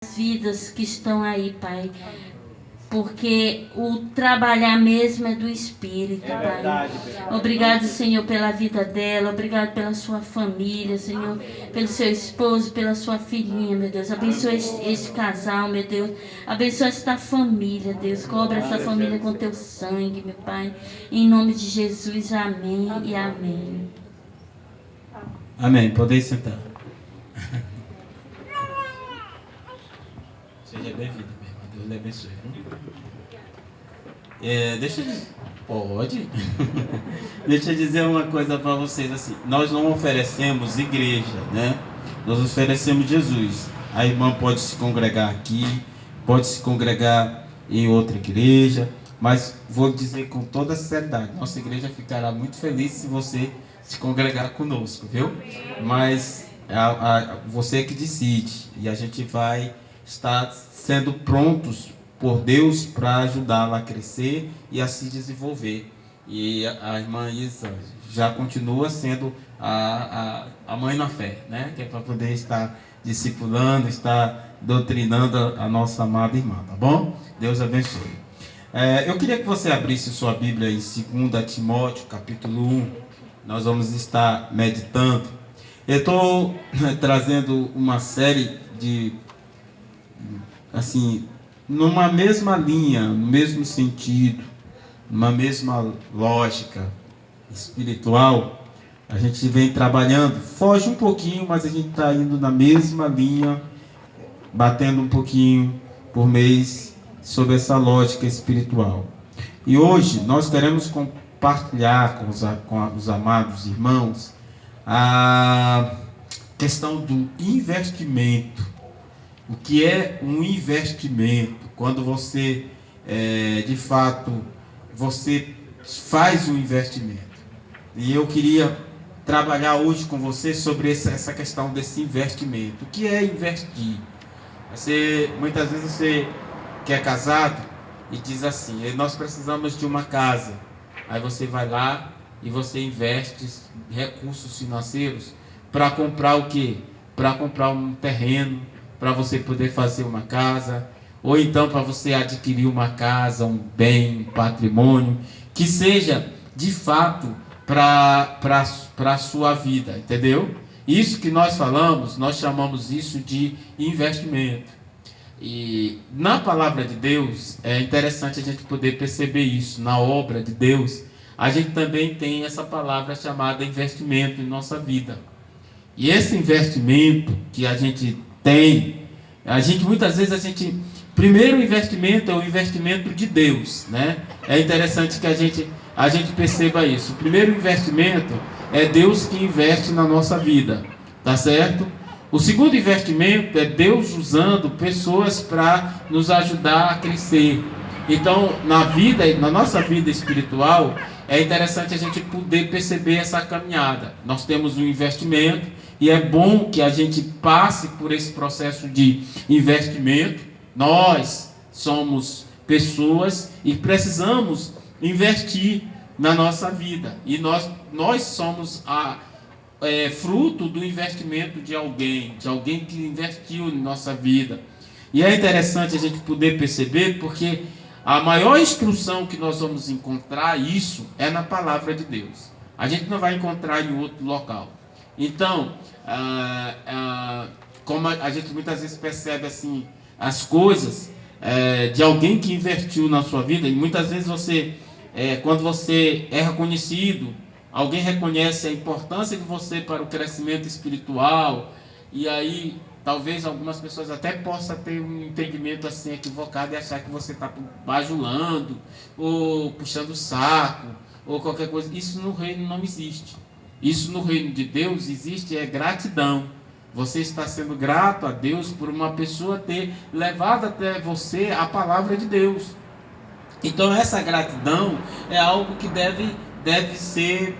vidas que estão aí, Pai, porque o trabalhar mesmo é do Espírito, Pai. Obrigado, Senhor, pela vida dela, obrigado pela sua família, Senhor, pelo seu esposo, pela sua filhinha, meu Deus. Abençoa este casal, meu Deus. Abençoa esta família, Deus. Cobre essa família com teu sangue, meu Pai. Em nome de Jesus, amém e amém. Amém. Podem sentar. Seja bem-vindo, meu irmão. Deus lhe abençoe. Deixa eu dizer. Pode? Deixa eu dizer uma coisa para vocês assim. Nós não oferecemos igreja, né? Nós oferecemos Jesus. A irmã pode se congregar aqui, pode se congregar em outra igreja, mas vou dizer com toda sinceridade, nossa igreja ficará muito feliz se você se congregar conosco, viu? Mas você que decide, e a gente vai estar sendo prontos por Deus para ajudá-la a crescer e a se desenvolver. E a irmã Isa já continua sendo a mãe na fé, né? Que é para poder estar discipulando, estar doutrinando a nossa amada irmã, tá bom? Deus abençoe. Eu queria que você abrisse sua Bíblia em 2 Timóteo, capítulo 1. Nós vamos estar meditando. Eu estou trazendo uma série de, assim, numa mesma linha, no mesmo sentido, numa mesma lógica espiritual. A gente vem trabalhando, foge um pouquinho, mas a gente está indo na mesma linha, batendo um pouquinho por mês sobre essa lógica espiritual. E hoje nós queremos compartilhar com os amados irmãos a questão do investimento. O que é um investimento? Quando você, de fato, você faz um investimento. E eu queria trabalhar hoje com você sobre essa questão desse investimento. O que é investir? Muitas vezes você que é casado e diz assim, nós precisamos de uma casa. Aí você vai lá e você investe recursos financeiros para comprar o quê? Para comprar um terreno, para você poder fazer uma casa, ou então para você adquirir uma casa, um bem, um patrimônio, que seja de fato para a sua vida, entendeu? Isso que nós falamos, nós chamamos isso de investimento. E na palavra de Deus, é interessante a gente poder perceber isso, na obra de Deus, a gente também tem essa palavra chamada investimento em nossa vida. E esse investimento que a gente tem, muitas vezes primeiro investimento é o investimento de Deus, né? É interessante que a gente perceba isso. O primeiro investimento é Deus que investe na nossa vida, tá certo? O segundo investimento é Deus usando pessoas para nos ajudar a crescer. Então, na nossa vida espiritual, é interessante a gente poder perceber essa caminhada. Nós temos um investimento e é bom que a gente passe por esse processo de investimento. Nós somos pessoas e precisamos investir na nossa vida. E nós somos fruto do investimento de alguém que investiu em nossa vida. E é interessante a gente poder perceber, porque a maior instrução que nós vamos encontrar isso é na palavra de Deus. A gente não vai encontrar em outro local. Então, como a gente muitas vezes percebe assim as coisas de alguém que investiu na sua vida, e muitas vezes quando você é reconhecido, alguém reconhece a importância de você para o crescimento espiritual, e aí talvez algumas pessoas até possam ter um entendimento assim equivocado e achar que você está bajulando, ou puxando o saco, ou qualquer coisa. Isso no reino não existe. Isso no reino de Deus existe gratidão. Você está sendo grato a Deus por uma pessoa ter levado até você a palavra de Deus. Então essa gratidão é algo que deve ser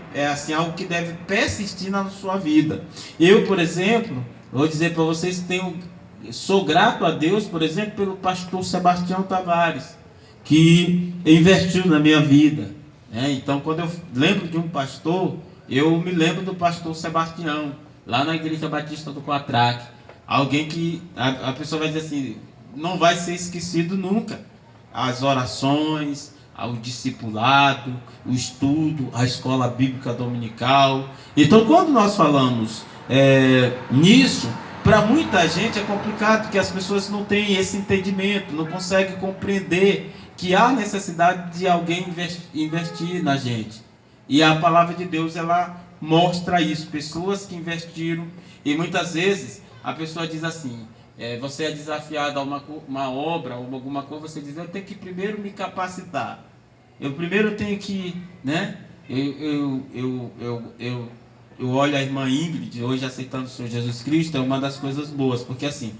algo que deve persistir na sua vida. Eu, por exemplo, vou dizer para vocês que sou grato a Deus, por exemplo, pelo pastor Sebastião Tavares, que investiu na minha vida. Então, quando eu lembro de um pastor, eu me lembro do pastor Sebastião, lá na Igreja Batista do Quatraque, Alguém que a pessoa vai dizer assim, não vai ser esquecido nunca. As orações, o discipulado, o estudo, a escola bíblica dominical. Então, quando nós falamos nisso, para muita gente é complicado, porque as pessoas não têm esse entendimento, não conseguem compreender que há necessidade de alguém investir na gente. E a palavra de Deus, ela mostra isso, pessoas que investiram, e muitas vezes a pessoa diz assim, você é desafiado a uma obra ou alguma coisa, você diz, eu tenho que primeiro me capacitar, eu primeiro tenho que, né, eu olho a irmã Ingrid, hoje aceitando o Senhor Jesus Cristo, é uma das coisas boas, porque assim,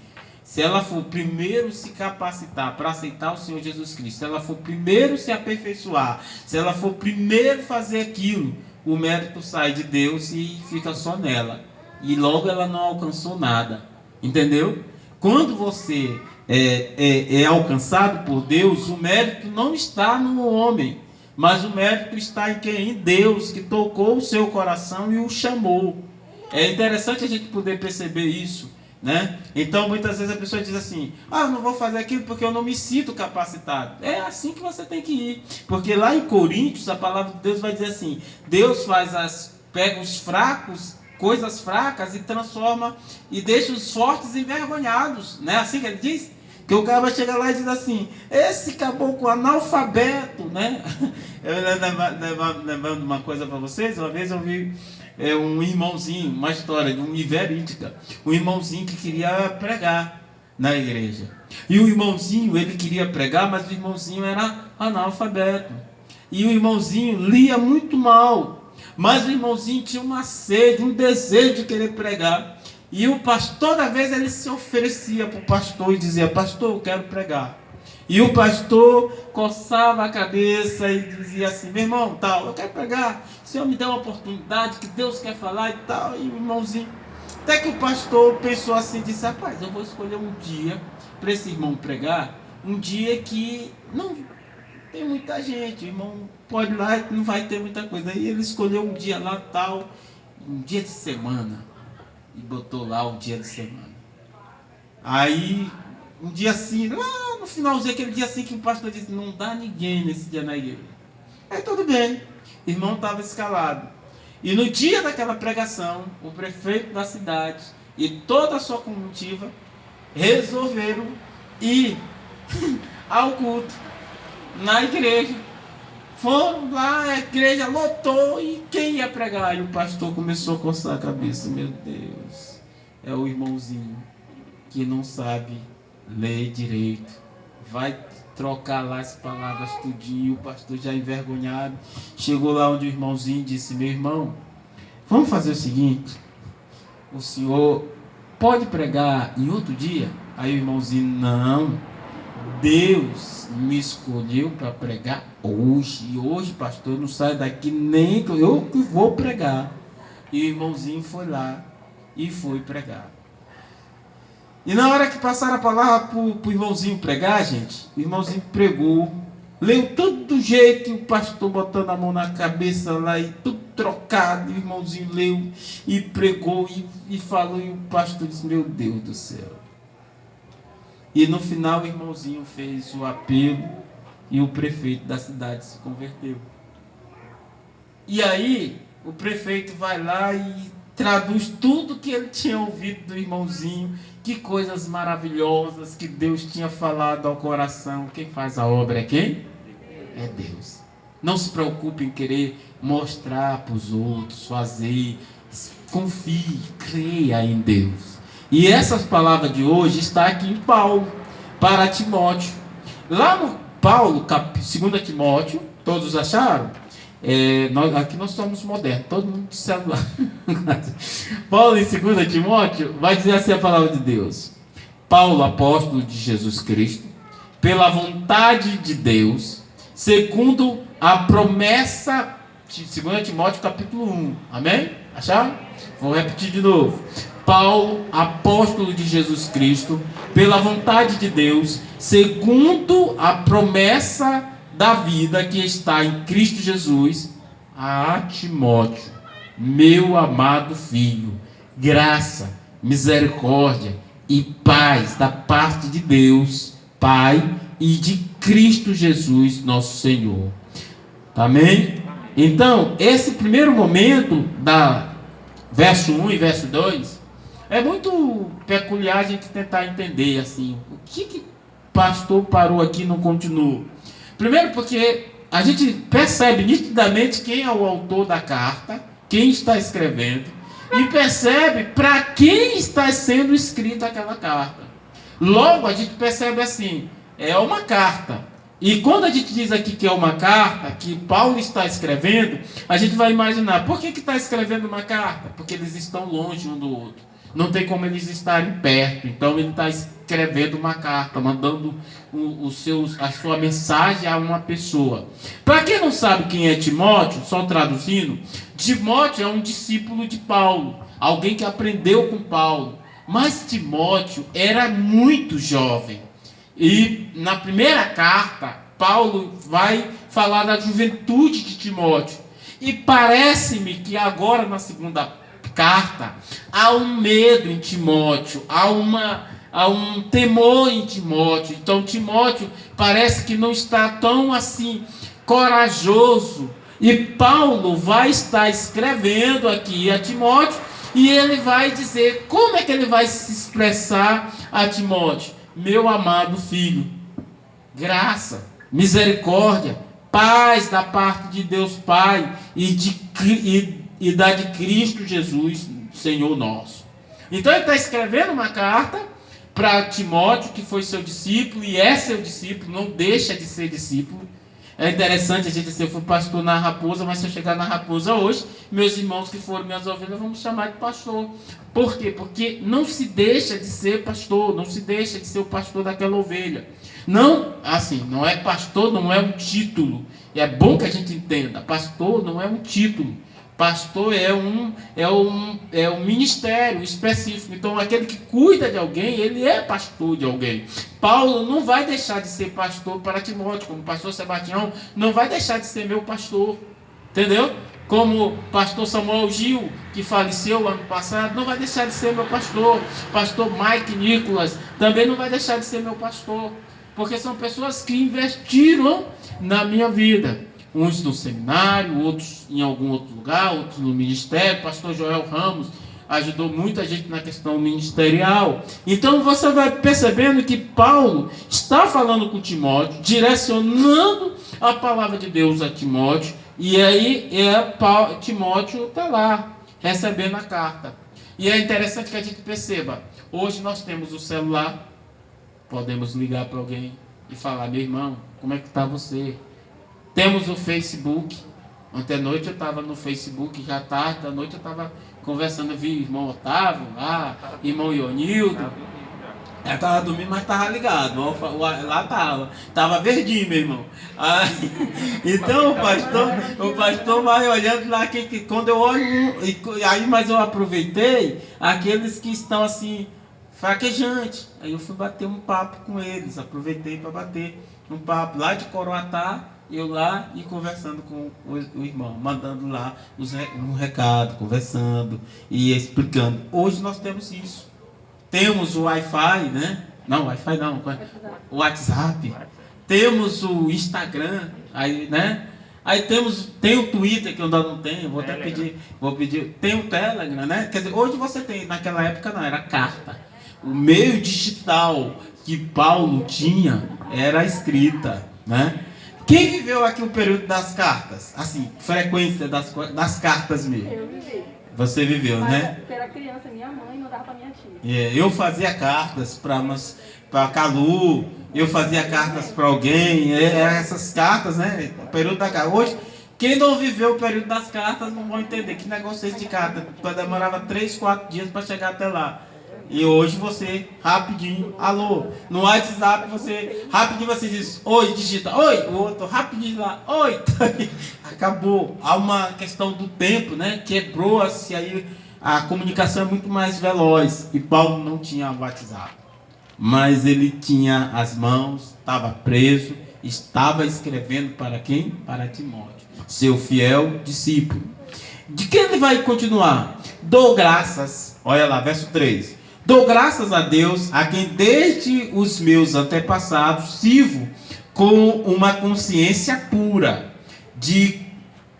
se ela for primeiro se capacitar para aceitar o Senhor Jesus Cristo, se ela for primeiro se aperfeiçoar, se ela for primeiro fazer aquilo, o mérito sai de Deus e fica só nela. E logo ela não alcançou nada. Entendeu? Quando você é alcançado por Deus, o mérito não está no homem, mas o mérito está em quem? Em Deus, que tocou o seu coração e o chamou. É interessante a gente poder perceber isso, né? Então muitas vezes a pessoa diz assim, eu não vou fazer aquilo porque eu não me sinto capacitado. É assim que você tem que ir, porque lá em Coríntios a palavra de Deus vai dizer assim, Deus pega os fracos, coisas fracas, e transforma e deixa os fortes envergonhados, não é assim que ele diz? Que o cara vai chegar lá e diz assim, esse caboclo analfabeto, né? Eu lembrando uma coisa para vocês, uma vez eu vi um irmãozinho, uma história de verídica, um irmãozinho que queria pregar na igreja. E o irmãozinho, ele queria pregar, mas o irmãozinho era analfabeto. E o irmãozinho lia muito mal, mas o irmãozinho tinha uma sede, um desejo de querer pregar. E o pastor, toda vez ele se oferecia para o pastor e dizia, pastor, eu quero pregar. E o pastor coçava a cabeça e dizia assim, meu irmão, tal, eu quero pregar, o Senhor me deu uma oportunidade, que Deus quer falar e tal. E o irmãozinho, até que o pastor pensou assim, disse, rapaz, eu vou escolher um dia para esse irmão pregar, um dia que não tem muita gente, o irmão pode ir lá e não vai ter muita coisa. Aí ele escolheu um dia lá, tal, um dia de semana, e botou lá o dia de semana. Aí, um dia assim, lá no finalzinho, aquele dia assim que o pastor disse, não dá ninguém nesse dia na igreja. Aí tudo bem, o irmão estava escalado. E no dia daquela pregação, o prefeito da cidade e toda a sua comitiva resolveram ir ao culto na igreja. Foram lá, a igreja lotou, e quem ia pregar? E o pastor começou a coçar a cabeça. Meu Deus, é o irmãozinho que não sabe ler direito. Vai trocar lá as palavras tudinho. O pastor já envergonhado chegou lá onde o irmãozinho disse, meu irmão, vamos fazer o seguinte, o senhor pode pregar em outro dia? Aí o irmãozinho, não, Deus me escolheu para pregar hoje. E hoje, pastor, não sai daqui nem eu que vou pregar. E o irmãozinho foi lá e foi pregar. E na hora que passaram a palavra para o irmãozinho pregar, gente, o irmãozinho pregou, leu tudo do jeito, e o pastor botando a mão na cabeça lá e tudo trocado. E o irmãozinho leu e pregou e falou, e o pastor disse, meu Deus do céu. E no final o irmãozinho fez o apelo e o prefeito da cidade se converteu. E aí o prefeito vai lá e traduz tudo que ele tinha ouvido do irmãozinho, que coisas maravilhosas que Deus tinha falado ao coração. Quem faz a obra é quem? É Deus. Não se preocupe em querer mostrar para os outros, fazer. Confie, creia em Deus. E essas palavras de hoje está aqui em Paulo, para Timóteo. Lá no Paulo, 2 Timóteo, todos acharam? Aqui nós somos modernos, todo mundo de celular. Paulo em 2 Timóteo vai dizer assim a palavra de Deus. Paulo, apóstolo de Jesus Cristo, pela vontade de Deus, segundo a promessa, 2 Timóteo capítulo 1, amém? Acharam? Vou repetir de novo. Paulo, apóstolo de Jesus Cristo, pela vontade de Deus, segundo a promessa da vida que está em Cristo Jesus, a Timóteo, meu amado filho, graça, misericórdia e paz da parte de Deus, Pai, e de Cristo Jesus, nosso Senhor. Amém? Então, esse primeiro momento da verso 1 e verso 2 é muito peculiar a gente tentar entender assim, o que pastor parou aqui e não continuou. Primeiro porque a gente percebe nitidamente quem é o autor da carta, quem está escrevendo, e percebe para quem está sendo escrita aquela carta. Logo a gente percebe assim, é uma carta. E quando a gente diz aqui que é uma carta, que Paulo está escrevendo, a gente vai imaginar, por que está escrevendo uma carta? Porque eles estão longe um do outro. Não tem como eles estarem perto. Então ele está escrevendo uma carta, mandando a sua mensagem a uma pessoa. Para quem não sabe quem é Timóteo, só traduzindo, Timóteo é um discípulo de Paulo, alguém que aprendeu com Paulo. Mas Timóteo era muito jovem. E na primeira carta, Paulo vai falar da juventude de Timóteo. E parece-me que agora na segunda carta, há um medo em Timóteo, há um temor em Timóteo. Então Timóteo parece que não está tão assim corajoso. E Paulo vai estar escrevendo aqui a Timóteo, e ele vai dizer, como é que ele vai se expressar a Timóteo? Meu amado filho, graça, misericórdia, paz da parte de Deus Pai e da de Cristo Jesus, Senhor nosso. Então ele está escrevendo uma carta para Timóteo, que foi seu discípulo e é seu discípulo, não deixa de ser discípulo. É interessante a gente dizer, eu fui pastor na Raposa, mas se eu chegar na Raposa hoje, meus irmãos que foram minhas ovelhas vão me chamar de pastor. Por quê? Porque não se deixa de ser pastor, não se deixa de ser o pastor daquela ovelha. Não, assim, não é pastor, não é um título. E é bom que a gente entenda, pastor não é um título. Pastor é um ministério específico. Então, aquele que cuida de alguém, ele é pastor de alguém. Paulo não vai deixar de ser pastor para Timóteo, como pastor Sebastião, não vai deixar de ser meu pastor. Entendeu? Como pastor Samuel Gil, que faleceu ano passado, não vai deixar de ser meu pastor. Pastor Mike Nicolas também não vai deixar de ser meu pastor. Porque são pessoas que investiram na minha vida. Uns no seminário, outros em algum outro lugar, outros no ministério. Pastor Joel Ramos ajudou muita gente na questão ministerial. Então você vai percebendo que Paulo está falando com Timóteo, direcionando a palavra de Deus a Timóteo. E aí Timóteo está lá, recebendo a carta. E é interessante que a gente perceba, hoje nós temos o celular, podemos ligar para alguém e falar, meu irmão, como é que está você? Temos o Facebook. Ontem à noite eu estava no Facebook, já tarde da noite eu estava conversando, eu vi o irmão Otávio lá, irmão Ionildo. Eu estava dormindo, mas estava ligado. Lá estava verdinho, meu irmão. Então o pastor vai olhando lá, quando eu olho, aí, mas eu aproveitei aqueles que estão assim, fraquejantes. Aí eu fui bater um papo com eles, aproveitei para bater um papo lá de Coroatá. Eu lá e conversando com o irmão, mandando lá um recado, conversando e explicando. Hoje nós temos isso. Temos o Wi-Fi, né? Não, Wi-Fi não. O WhatsApp. Temos o Instagram, aí, né? Aí tem o Twitter, que eu ainda não tenho, vou até pedir. Tem o Telegram, né? Quer dizer, hoje você tem, naquela época não, era carta. O meio digital que Paulo tinha era a escrita, né? Quem viveu aqui o período das cartas? Assim, frequência das cartas mesmo. Eu vivi. Você viveu, né? Eu era criança, minha mãe mandava para minha tia. Eu fazia cartas para Calu, eu fazia cartas para alguém, essas cartas, né? O período da carta. Hoje, quem não viveu o período das cartas não vai entender que negócio é esse de carta. Demorava 3, 4 dias para chegar até lá. E hoje você, rapidinho, alô, no WhatsApp você, rapidinho você diz, oi, digita, oi, o outro, rapidinho lá, oi, acabou. Há uma questão do tempo, né, quebrou-se, aí a comunicação é muito mais veloz. E Paulo não tinha WhatsApp, mas ele tinha as mãos, estava preso, estava escrevendo para quem? Para Timóteo, seu fiel discípulo. De que ele vai continuar? Dou graças, olha lá, verso 3. Dou graças a Deus, a quem desde os meus antepassados sirvo com uma consciência pura, de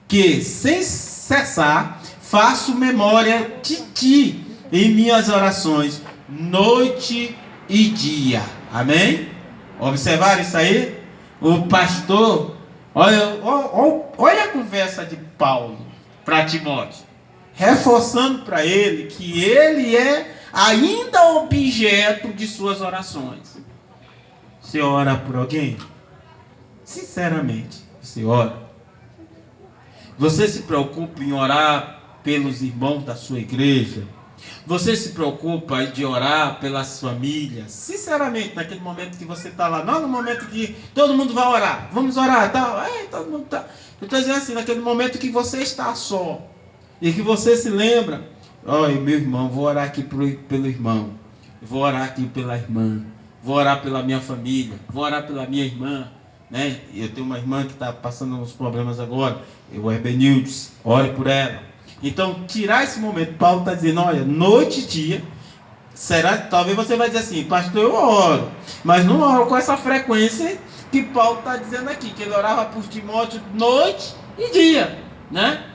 que sem cessar faço memória de ti em minhas orações, noite e dia. Amém? Observaram isso aí? O pastor, olha a conversa de Paulo para Timóteo, reforçando para ele que ele é ainda objeto de suas orações. Você ora por alguém? Sinceramente, você ora? Você se preocupa em orar pelos irmãos da sua igreja? Você se preocupa de orar pelas famílias? Sinceramente, naquele momento que você está lá, não no momento que todo mundo vai orar, vamos orar, tá? Todo mundo tá. Eu estou dizendo assim, naquele momento que você está só e que você se lembra, olha, meu irmão, vou orar aqui pelo irmão, vou orar aqui pela irmã, vou orar pela minha família, vou orar pela minha irmã, né? Eu tenho uma irmã que está passando uns problemas agora, o Herbenildes, ore por ela. Então, tirar esse momento, Paulo está dizendo, olha, noite e dia, será, talvez você vai dizer assim, pastor, eu oro, mas não oro com essa frequência que Paulo está dizendo aqui, que ele orava por Timóteo noite e dia, né?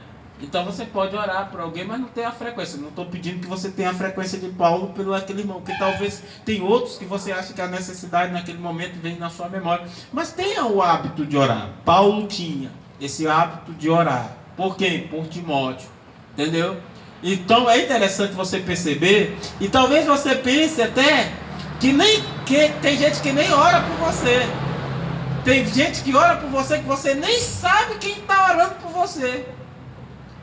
Então você pode orar por alguém, mas não tem a frequência. Não estou pedindo que você tenha a frequência de Paulo pelo aquele irmão, porque talvez tem outros que você acha que a necessidade naquele momento vem na sua memória. Mas tenha o hábito de orar. Paulo tinha esse hábito de orar. Por quem? Por Timóteo. Entendeu? Então é interessante você perceber, e talvez você pense até que tem gente que nem ora por você. Tem gente que ora por você que você nem sabe quem está orando por você.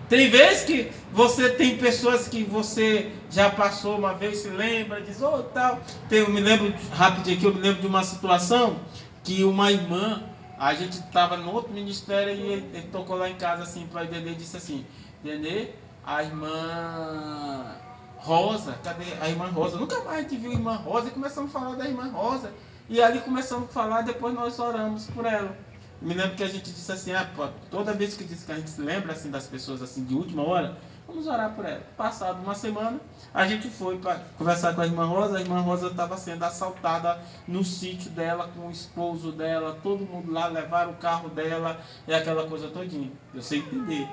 Tem vezes que você tem pessoas que você já passou uma vez, se lembra, diz, tal. Eu me lembro, rapidinho aqui, eu me lembro de uma situação que uma irmã, a gente estava no outro ministério e ele tocou lá em casa assim para o Dendê e disse assim, Dendê, a irmã Rosa, cadê a irmã Rosa? Nunca mais a gente viu a irmã Rosa e começamos a falar da irmã Rosa. E ali começamos a falar, depois nós oramos por ela. Me lembro que a gente disse assim, toda vez que diz que a gente se lembra assim, das pessoas assim de última hora, vamos orar por ela. Passado uma semana, a gente foi para conversar com a irmã Rosa estava sendo assaltada no sítio dela, com o esposo dela, todo mundo lá, levaram o carro dela e aquela coisa todinha. Eu sei entender.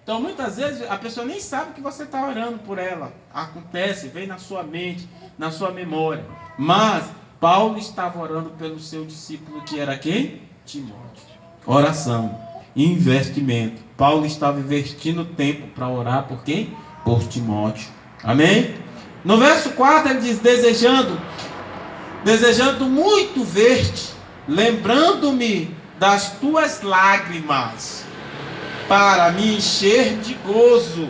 Então muitas vezes a pessoa nem sabe que você está orando por ela. Acontece, vem na sua mente, na sua memória. Mas Paulo estava orando pelo seu discípulo, que era quem? Timóteo. Oração, investimento. Paulo estava investindo tempo para orar por quem? Por Timóteo. Amém? No verso 4 ele diz, desejando muito ver-te, lembrando-me das tuas lágrimas, para me encher de gozo.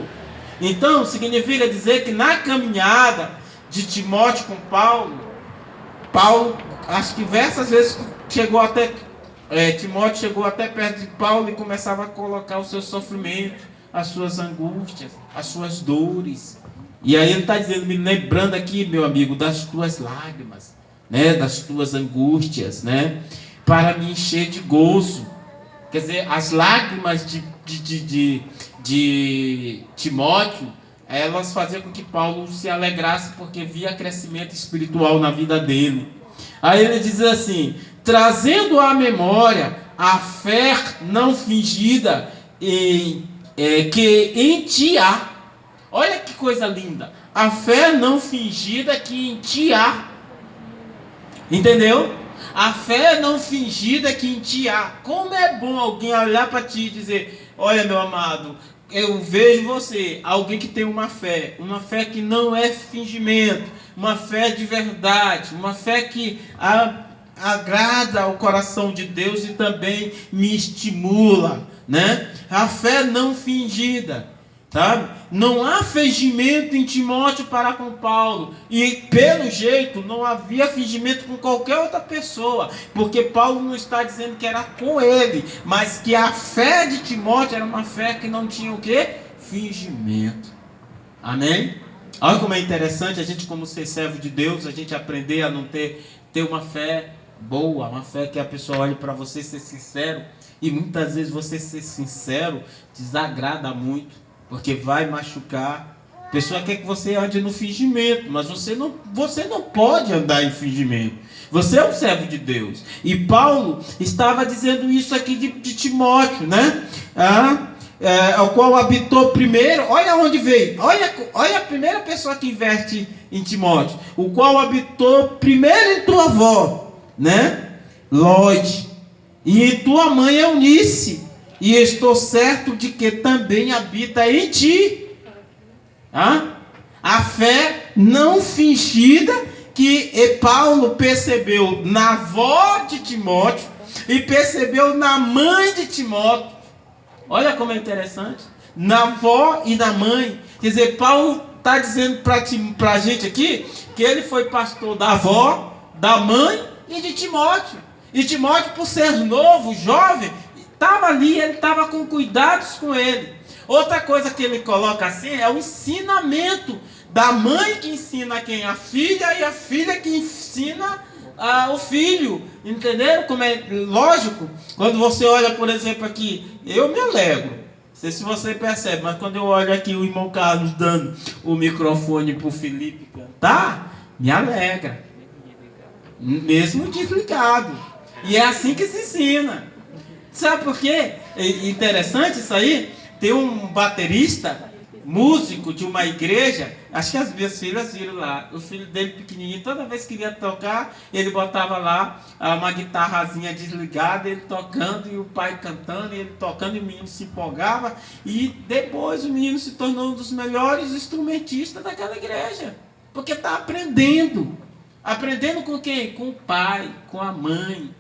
Então significa dizer que na caminhada de Timóteo com Paulo, acho que diversas vezes Timóteo chegou até perto de Paulo e começava a colocar o seu sofrimento, as suas angústias, as suas dores. E aí ele está dizendo, me lembrando aqui, meu amigo, das tuas lágrimas, né, das tuas angústias, né, para me encher de gozo. Quer dizer, as lágrimas de Timóteo, elas faziam com que Paulo se alegrasse, porque via crescimento espiritual na vida dele. Aí ele diz assim, trazendo à memória a fé não fingida que em ti há. Olha que coisa linda. A fé não fingida que em ti há. Entendeu? A fé não fingida que em ti há. Como é bom alguém olhar para ti e dizer, olha meu amado, eu vejo você, alguém que tem uma fé que não é fingimento, uma fé de verdade, uma fé que agrada ao coração de Deus e também me estimula, né? A fé não fingida, sabe? Não há fingimento em Timóteo para com Paulo, e pelo jeito não havia fingimento com qualquer outra pessoa, porque Paulo não está dizendo que era com ele, mas que a fé de Timóteo era uma fé que não tinha o quê? Fingimento. Amém? Olha como é interessante a gente, como ser servo de Deus, a gente aprender a não ter uma fé boa, uma fé que a pessoa olhe para você ser sincero, e muitas vezes você ser sincero desagrada muito, porque vai machucar pessoa quer que você ande no fingimento, mas você não pode andar em fingimento. Você é um servo de Deus. E Paulo estava dizendo isso aqui de Timóteo, né? O qual habitou primeiro, olha onde veio, olha a primeira pessoa que investe em Timóteo, o qual habitou primeiro em tua avó, né? Lóide, e em tua mãe Eunice, e estou certo de que também habita em ti a fé não fingida que Paulo percebeu na avó de Timóteo e percebeu na mãe de Timóteo. Olha como é interessante, na avó e na mãe. Quer dizer, Paulo está dizendo para a gente aqui que ele foi pastor da avó, da mãe e de Timóteo. E Timóteo, por ser novo, jovem, estava ali, ele estava com cuidados com ele. Outra coisa que ele coloca assim é o ensinamento da mãe que ensina quem? A filha, e a filha que ensina o filho. Entenderam como é lógico? Quando você olha, por exemplo, aqui, eu me alegro. Não sei se você percebe, mas quando eu olho aqui o irmão Carlos dando o microfone para o Felipe cantar, me alegra. Mesmo desligado. E é assim que se ensina. Sabe por quê? É interessante isso aí. Tem um baterista, músico de uma igreja, acho que as minhas filhas viram lá, o filho dele pequenininho, toda vez que ia tocar, ele botava lá uma guitarrazinha desligada, ele tocando e o pai cantando, e ele tocando, e o menino se empolgava, e depois o menino se tornou um dos melhores instrumentistas daquela igreja, porque está aprendendo. Aprendendo com quem? Com o pai, com a mãe.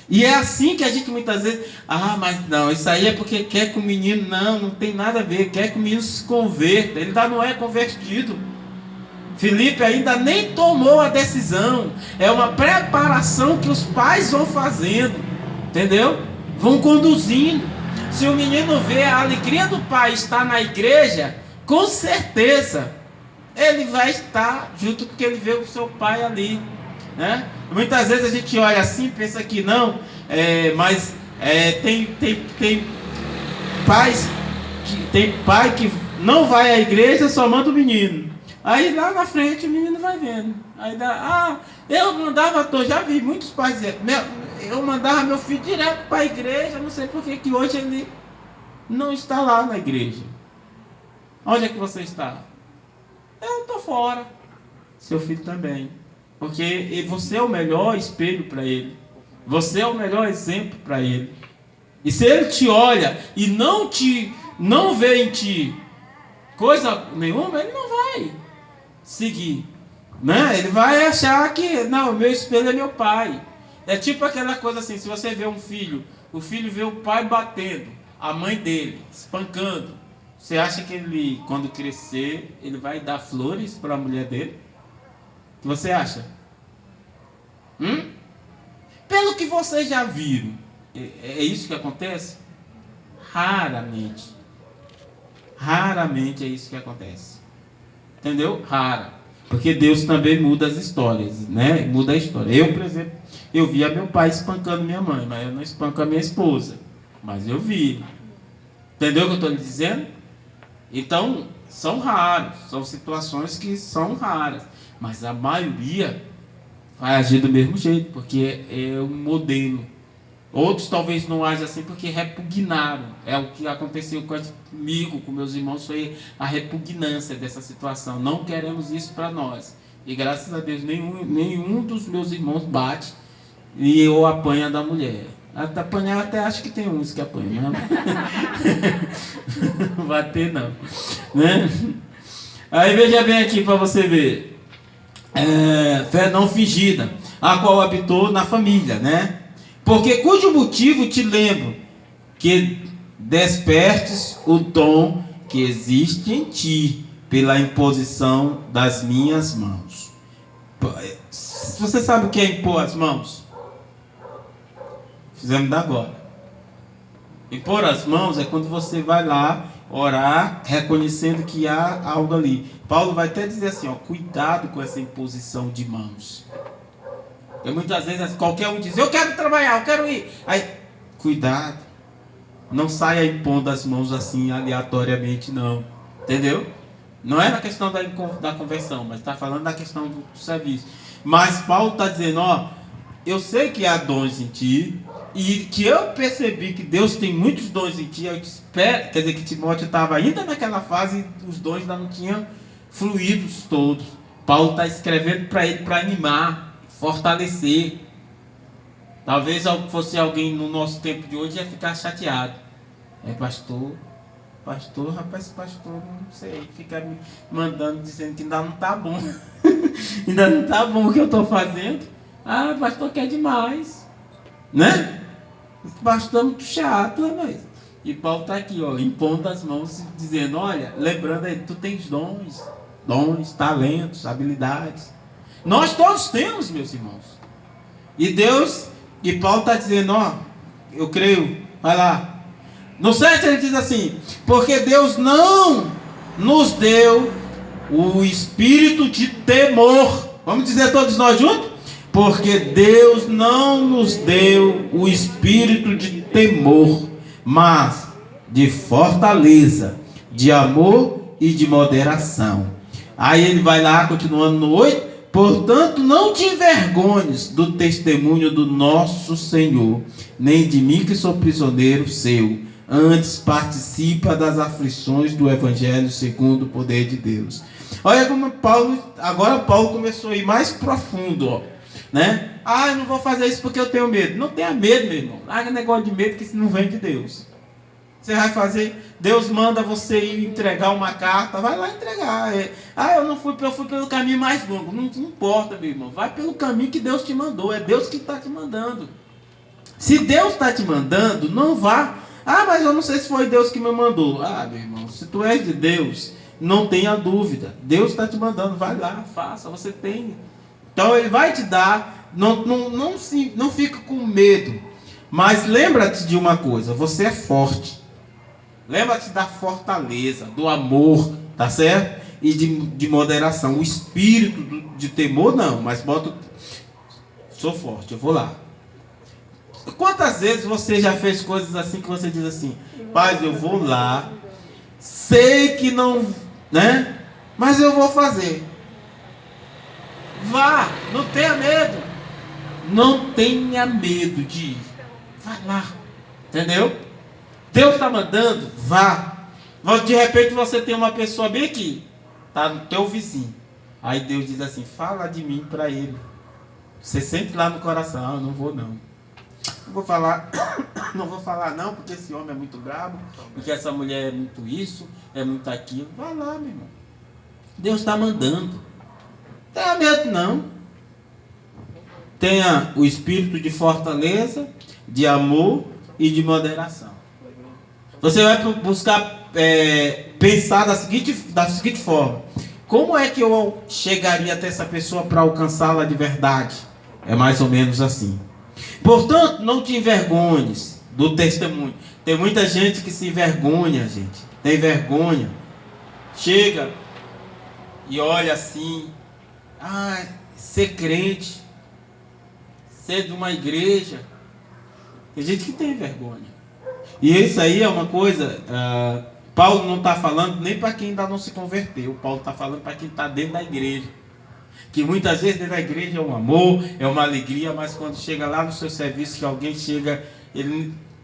E é assim que a gente muitas vezes, mas não, isso aí é porque quer que o menino, não tem nada a ver, quer que o menino se converta, ele ainda não é convertido. Felipe ainda nem tomou a decisão, é uma preparação que os pais vão fazendo, entendeu? Vão conduzindo. Se o menino vê a alegria do pai estar na igreja, com certeza, ele vai estar junto porque ele vê o seu pai ali, né? Muitas vezes a gente olha assim e pensa que não, mas tem pais tem pai que não vai à igreja, só manda o menino. Aí lá na frente o menino vai vendo. Aí eu mandava, já vi muitos pais dizer, eu mandava meu filho direto para a igreja, não sei por que hoje ele não está lá na igreja. Onde é que você está? Eu estou fora. Seu filho também. Porque você é o melhor espelho para ele. Você é o melhor exemplo para ele. E se ele te olha e não vê em ti coisa nenhuma, ele não vai seguir, né? Ele vai achar que, não, meu espelho é meu pai. É tipo aquela coisa assim, se você vê um filho, o filho vê o pai batendo, a mãe dele, espancando. Você acha que ele, quando crescer, ele vai dar flores para a mulher dele? O que você acha? Pelo que vocês já viram, é isso que acontece? Raramente. Raramente é isso que acontece. Entendeu? Rara. Porque Deus também muda as histórias, né? Muda a história. Eu, por exemplo, eu via meu pai espancando minha mãe, mas eu não espanco a minha esposa. Mas eu vi. Entendeu o que eu estou lhe dizendo? Então, são raros. São situações que são raras. Mas a maioria vai agir do mesmo jeito, porque é um modelo. Outros talvez não agem assim porque repugnaram. É o que aconteceu comigo, com meus irmãos, foi a repugnância dessa situação. Não queremos isso para nós. E graças a Deus nenhum dos meus irmãos bate e eu apanha da mulher. Até apanhar, até acho que tem uns que apanham. Não bater não, né? Aí veja bem aqui para você ver. Fé não fingida, a qual habitou na família, né? Porque cujo motivo te lembro que despertes o dom que existe em ti pela imposição das minhas mãos. Você sabe o que é impor as mãos? Fizemos agora. Impor as mãos é quando você vai lá orar, reconhecendo que há algo ali. Paulo vai até dizer assim, cuidado com essa imposição de mãos. Porque muitas vezes qualquer um diz, eu quero trabalhar, eu quero ir. Aí, cuidado. Não saia impondo as mãos assim aleatoriamente, não. Entendeu? Não é na questão da conversão, mas está falando da questão do serviço. Mas Paulo está dizendo, eu sei que há dons em ti, e que eu percebi que Deus tem muitos dons em ti, eu te espero, quer dizer que Timóteo estava ainda naquela fase, os dons ainda não tinham fluídos todos. Paulo está escrevendo para ele para animar, fortalecer. Talvez fosse alguém no nosso tempo de hoje ia ficar chateado. Pastor, rapaz, pastor, não sei, fica me mandando, dizendo que ainda não está bom. Ainda não está bom o que eu estou fazendo. Pastor quer demais, né? Pastor é muito chato, mas... E Paulo está aqui, impondo as mãos, dizendo, olha, lembrando aí, tu tens dons, talentos, habilidades. Nós todos temos, meus irmãos. E Paulo está dizendo, eu creio, vai lá. No 7 ele diz assim, porque Deus não nos deu o espírito de temor. Vamos dizer todos nós juntos? Porque Deus não nos deu o espírito de temor, mas de fortaleza, de amor e de moderação. Aí ele vai lá, continuando no 8. Portanto, não te envergonhes do testemunho do nosso Senhor, nem de mim que sou prisioneiro seu. Antes participa das aflições do Evangelho segundo o poder de Deus. Olha como agora Paulo começou a ir mais profundo, né? Eu não vou fazer isso porque eu tenho medo. Não tenha medo, meu irmão. Larga negócio de medo que isso não vem de Deus. Você vai fazer, Deus manda você ir entregar uma carta, vai lá entregar. Eu fui pelo caminho mais longo. Não importa, meu irmão. Vai pelo caminho que Deus te mandou. É Deus que está te mandando. Se Deus está te mandando, não vá. Mas eu não sei se foi Deus que me mandou. Meu irmão, se tu és de Deus, não tenha dúvida. Deus está te mandando, vai lá, faça, você tem. Então Ele vai te dar, não fica com medo. Mas lembra-te de uma coisa, você é forte. Lembra-te da fortaleza, do amor, tá certo? E de moderação. O espírito de temor não, mas sou forte, eu vou lá. Quantas vezes você já fez coisas assim que você diz assim, Paz, eu vou lá, sei que não, né? Mas eu vou fazer. Vá, não tenha medo. Não tenha medo de ir. Vai lá, entendeu? Deus está mandando, vá. De repente você tem uma pessoa bem aqui, tá no teu vizinho. Aí Deus diz assim, fala de mim para ele. Você sente lá no coração, eu não vou não. Não vou falar não, porque esse homem é muito brabo, porque essa mulher é muito isso, é muito aquilo. Vai lá, meu irmão. Deus está mandando. Não tenha medo não. Tenha o espírito de fortaleza, de amor e de moderação. Você vai buscar pensar da seguinte forma. Como é que eu chegaria até essa pessoa para alcançá-la de verdade? É mais ou menos assim. Portanto, não te envergonhes do testemunho. Tem muita gente que se envergonha, gente. Tem vergonha. Chega e olha assim. Ser crente. Ser de uma igreja. Tem gente que tem vergonha. E isso aí é uma coisa... Paulo não está falando nem para quem ainda não se converteu. Paulo está falando para quem está dentro da igreja. Que muitas vezes dentro da igreja é um amor, é uma alegria, mas quando chega lá no seu serviço, que alguém chega,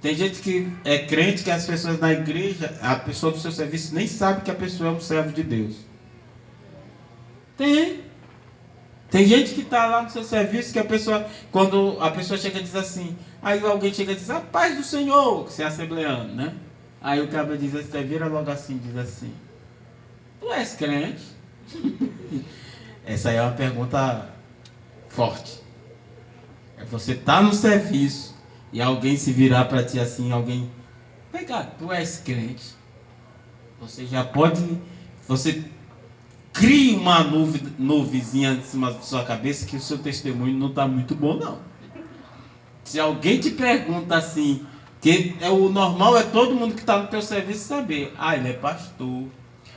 tem gente que é crente, que as pessoas na igreja, a pessoa do seu serviço nem sabe que a pessoa é um servo de Deus. Tem gente que está lá no seu serviço, que quando a pessoa chega e diz assim, aí alguém chega e diz, a paz do Senhor, que você é assembleano, né? Aí o cara diz assim, vira logo assim, diz assim, tu és crente? Essa aí é uma pergunta forte. Você tá no serviço e alguém se virar para ti assim, vem cá, tu és crente. Você já pode, você cria uma nuvezinha em cima da sua cabeça que o seu testemunho não está muito bom não. Se alguém te pergunta assim, que o normal é todo mundo que está no teu serviço saber, ele é pastor.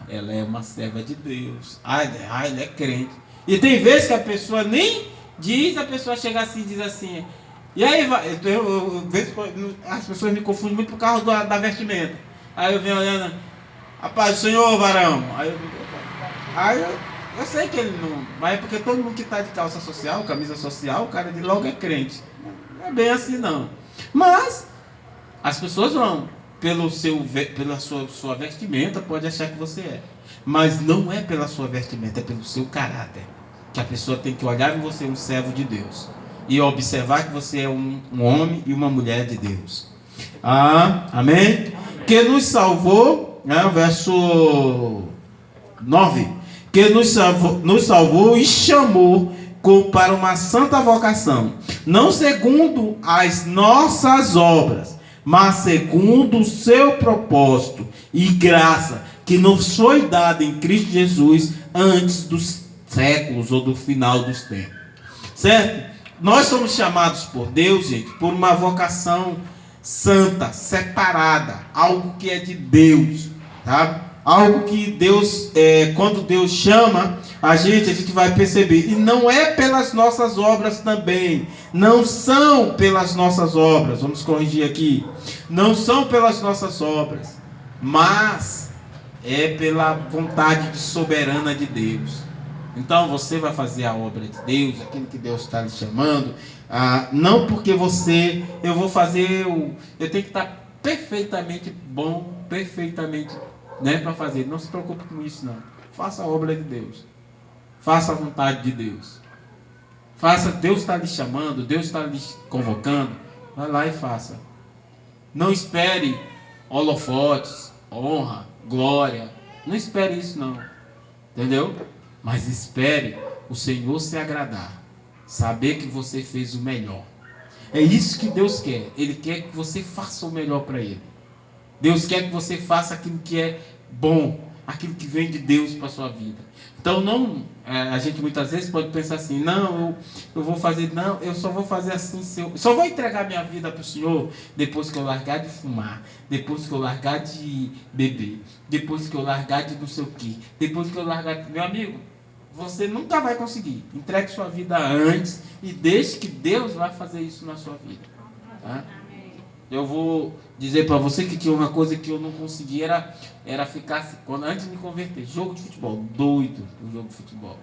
Ela é uma serva de Deus. Ele é crente. E tem vezes que a pessoa nem diz, a pessoa chega assim e diz assim. E aí, as pessoas me confundem muito por causa da vestimenta. Aí eu venho olhando, a paz do Senhor, varão. Aí eu digo, Aí eu sei que ele não... Mas é porque todo mundo que está de calça social, camisa social, o cara de logo é crente. Não é bem assim não. Mas as pessoas vão, pela sua vestimenta, pode achar que você é. Mas não é pela sua vestimenta, é pelo seu caráter. Que a pessoa tem que olhar em você um servo de Deus. E observar que você é um homem e uma mulher de Deus. Amém? Que nos salvou, verso 9. Que nos salvou e chamou para uma santa vocação. Não segundo as nossas obras, mas segundo o seu propósito e graça que nos foi dada em Cristo Jesus antes dos séculos ou do final dos tempos. Certo? Nós somos chamados por Deus, gente, por uma vocação santa, separada, algo que é de Deus, tá? Algo que Deus, quando Deus chama a gente vai perceber. E não é pelas nossas obras também. Não são pelas nossas obras. Vamos corrigir aqui. Não são pelas nossas obras. Mas é pela vontade soberana de Deus. Então você vai fazer a obra de Deus, aquilo que Deus está lhe chamando. Não porque eu vou fazer, eu tenho que estar perfeitamente bom, perfeitamente, para fazer. Não se preocupe com isso não. Faça a obra de Deus. Faça a vontade de Deus. Deus está lhe chamando, Deus está lhe convocando. Vai lá e faça. Não espere holofotes, honra, glória. Não espere isso não. Entendeu? Mas espere o Senhor se agradar. Saber que você fez o melhor. É isso que Deus quer. Ele quer que você faça o melhor para Ele. Deus quer que você faça aquilo que é bom. Aquilo que vem de Deus para a sua vida. Então a gente muitas vezes pode pensar assim, não, eu vou fazer, não, eu só vou fazer assim, só vou entregar minha vida para o Senhor depois que eu largar de fumar, depois que eu largar de beber, depois que eu largar de não sei o quê, depois que eu largar de... Meu amigo, você nunca vai conseguir. Entregue sua vida antes e deixe que Deus vai fazer isso na sua vida. Tá? Eu vou dizer para você que tinha uma coisa que eu não conseguia, era ficar, antes de me converter, jogo de futebol, doido no jogo de futebol.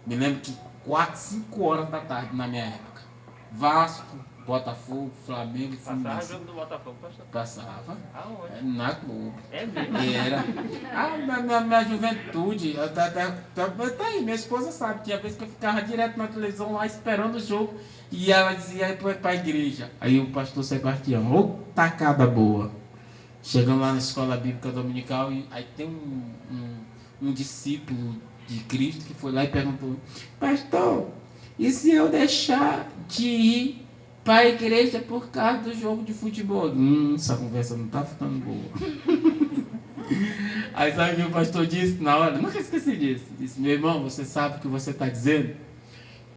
Me lembro que 4, 5 horas da tarde na minha época. Vasco, Botafogo, Flamengo e Fluminense. Passava o jogo do Botafogo? Passava. Aonde? Na Globo. É mesmo? Era. Minha juventude, tá aí, minha esposa sabe, tinha vezes que eu ficava direto na televisão lá esperando o jogo e ela dizia para a igreja. Aí o pastor Sebastião, ô tacada boa. Chegando lá na escola bíblica dominical, e aí tem um discípulo de Cristo que foi lá e perguntou: pastor, e se eu deixar de ir para a igreja por causa do jogo de futebol? Essa conversa não está ficando boa. Aí sabe o que o pastor disse na hora? Nunca esqueci disso. Disse: meu irmão, você sabe o que você está dizendo?